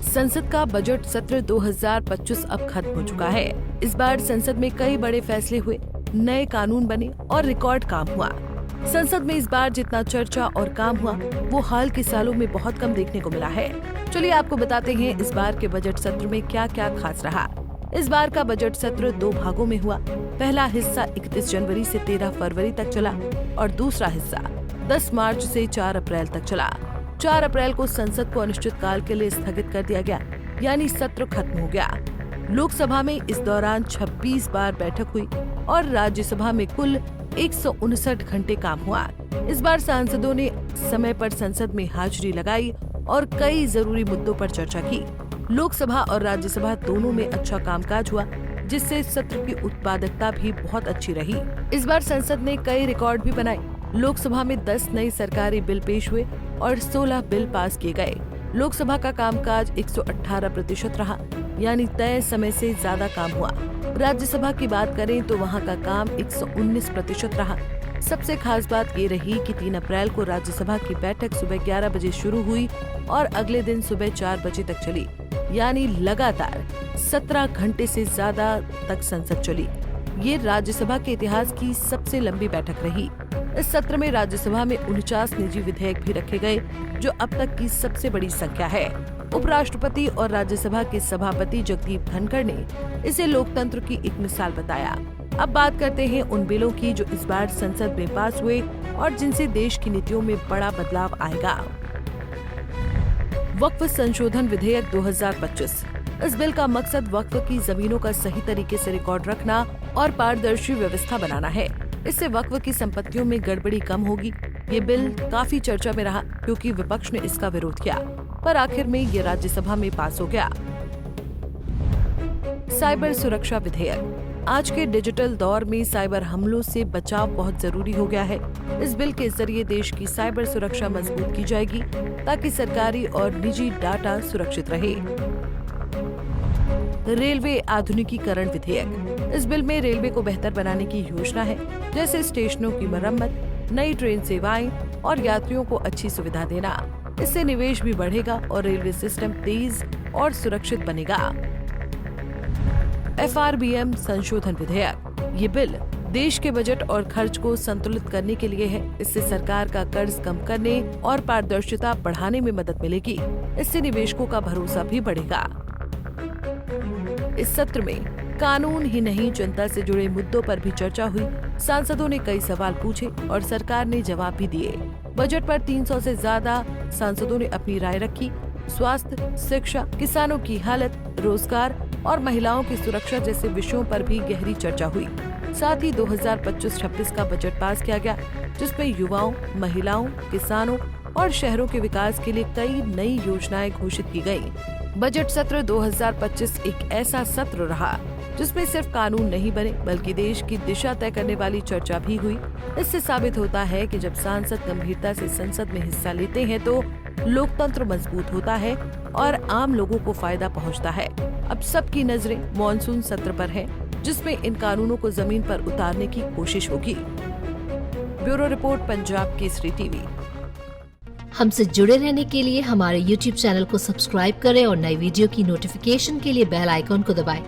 संसद का बजट सत्र 2025 अब खत्म हो चुका है। इस बार संसद में कई बड़े फैसले हुए, नए कानून बने और रिकॉर्ड काम हुआ। संसद में इस बार जितना चर्चा और काम हुआ वो हाल के सालों में बहुत कम देखने को मिला है। चलिए आपको बताते हैं इस बार के बजट सत्र में क्या क्या खास रहा। इस बार का बजट सत्र 2 भागों में हुआ। पहला हिस्सा 31 जनवरी से 13 फरवरी तक चला और दूसरा हिस्सा 10 मार्च से 4 अप्रैल तक चला। 4 अप्रैल को संसद को अनिश्चितकाल के लिए स्थगित कर दिया गया, यानी सत्र खत्म हो गया। लोकसभा में इस दौरान 26 बार बैठक हुई और राज्यसभा में कुल 159 घंटे काम हुआ। इस बार सांसदों ने समय पर संसद में हाजिरी लगाई और कई जरूरी मुद्दों पर चर्चा की। लोकसभा और राज्यसभा दोनों में अच्छा कामकाज हुआ, जिससे सत्र की उत्पादकता भी बहुत अच्छी रही। इस बार संसद ने कई रिकॉर्ड भी बनाए। लोकसभा में 10 नए सरकारी बिल पेश हुए और 16 बिल पास किए गए। लोकसभा का कामकाज 118% रहा, यानी तय समय से ज्यादा काम हुआ। राज्यसभा की बात करें तो वहां का काम 119% रहा। सबसे खास बात ये रही कि 3 अप्रैल को राज्यसभा की बैठक सुबह 11 बजे शुरू हुई और अगले दिन सुबह 4 बजे तक चली, यानी लगातार 17 घंटे से ज्यादा तक संसद चली। ये राज्यसभा के इतिहास की सबसे लंबी बैठक रही। इस सत्र में राज्यसभा में 49 निजी विधेयक भी रखे गए, जो अब तक की सबसे बड़ी संख्या है। उपराष्ट्रपति और राज्यसभा के सभापति जगदीप धनखड़ ने इसे लोकतंत्र की एक मिसाल बताया। अब बात करते हैं उन बिलों की जो इस बार संसद में पास हुए और जिनसे देश की नीतियों में बड़ा बदलाव आएगा। वक्फ संशोधन विधेयक 2025। इस बिल का मकसद वक्फ की जमीनों का सही तरीके से रिकॉर्ड रखना और पारदर्शी व्यवस्था बनाना है। इससे वक्फ की संपत्तियों में गड़बड़ी कम होगी। ये बिल काफी चर्चा में रहा क्योंकि विपक्ष ने इसका विरोध किया, पर आखिर में ये राज्यसभा में पास हो गया। साइबर सुरक्षा विधेयक। आज के डिजिटल दौर में साइबर हमलों से बचाव बहुत जरूरी हो गया है। इस बिल के जरिए देश की साइबर सुरक्षा मजबूत की जाएगी ताकि सरकारी और निजी डाटा सुरक्षित रहे। रेलवे आधुनिकीकरण विधेयक। इस बिल में रेलवे को बेहतर बनाने की योजना है, जैसे स्टेशनों की मरम्मत, नई ट्रेन सेवाएं और यात्रियों को अच्छी सुविधा देना। इससे निवेश भी बढ़ेगा और रेलवे सिस्टम तेज और सुरक्षित बनेगा। FRBM संशोधन विधेयक। ये बिल देश के बजट और खर्च को संतुलित करने के लिए है। इससे सरकार का कर्ज कम करने और पारदर्शिता बढ़ाने में मदद मिलेगी। इससे निवेशकों का भरोसा भी बढ़ेगा। इस सत्र में कानून ही नहीं, जनता से जुड़े मुद्दों पर भी चर्चा हुई। सांसदों ने कई सवाल पूछे और सरकार ने जवाब भी दिए। बजट पर 300 से ज्यादा सांसदों ने अपनी राय रखी। स्वास्थ्य, शिक्षा, किसानों की हालत, रोजगार और महिलाओं की सुरक्षा जैसे विषयों पर भी गहरी चर्चा हुई। साथ ही 2025-26 का बजट पास किया गया, जिसमें युवाओं, महिलाओं, किसानों और शहरों के विकास के लिए कई नई योजनाएं घोषित की गयी। बजट सत्र 2025 एक ऐसा सत्र रहा जिसमें सिर्फ कानून नहीं बने बल्कि देश की दिशा तय करने वाली चर्चा भी हुई। इससे साबित होता है कि जब सांसद गंभीरता से संसद में हिस्सा लेते हैं तो लोकतंत्र मजबूत होता है और आम लोगों को फायदा पहुंचता है। अब सबकी नजरें मॉनसून सत्र पर है, जिसमें इन कानूनों को जमीन पर उतारने की कोशिश होगी। Bureau report, Punjab Kesari TV. हमसे जुड़े रहने के लिए हमारे YouTube चैनल को सब्सक्राइब करें और नई वीडियो की नोटिफिकेशन के लिए बेल आइकॉन को दबाएं।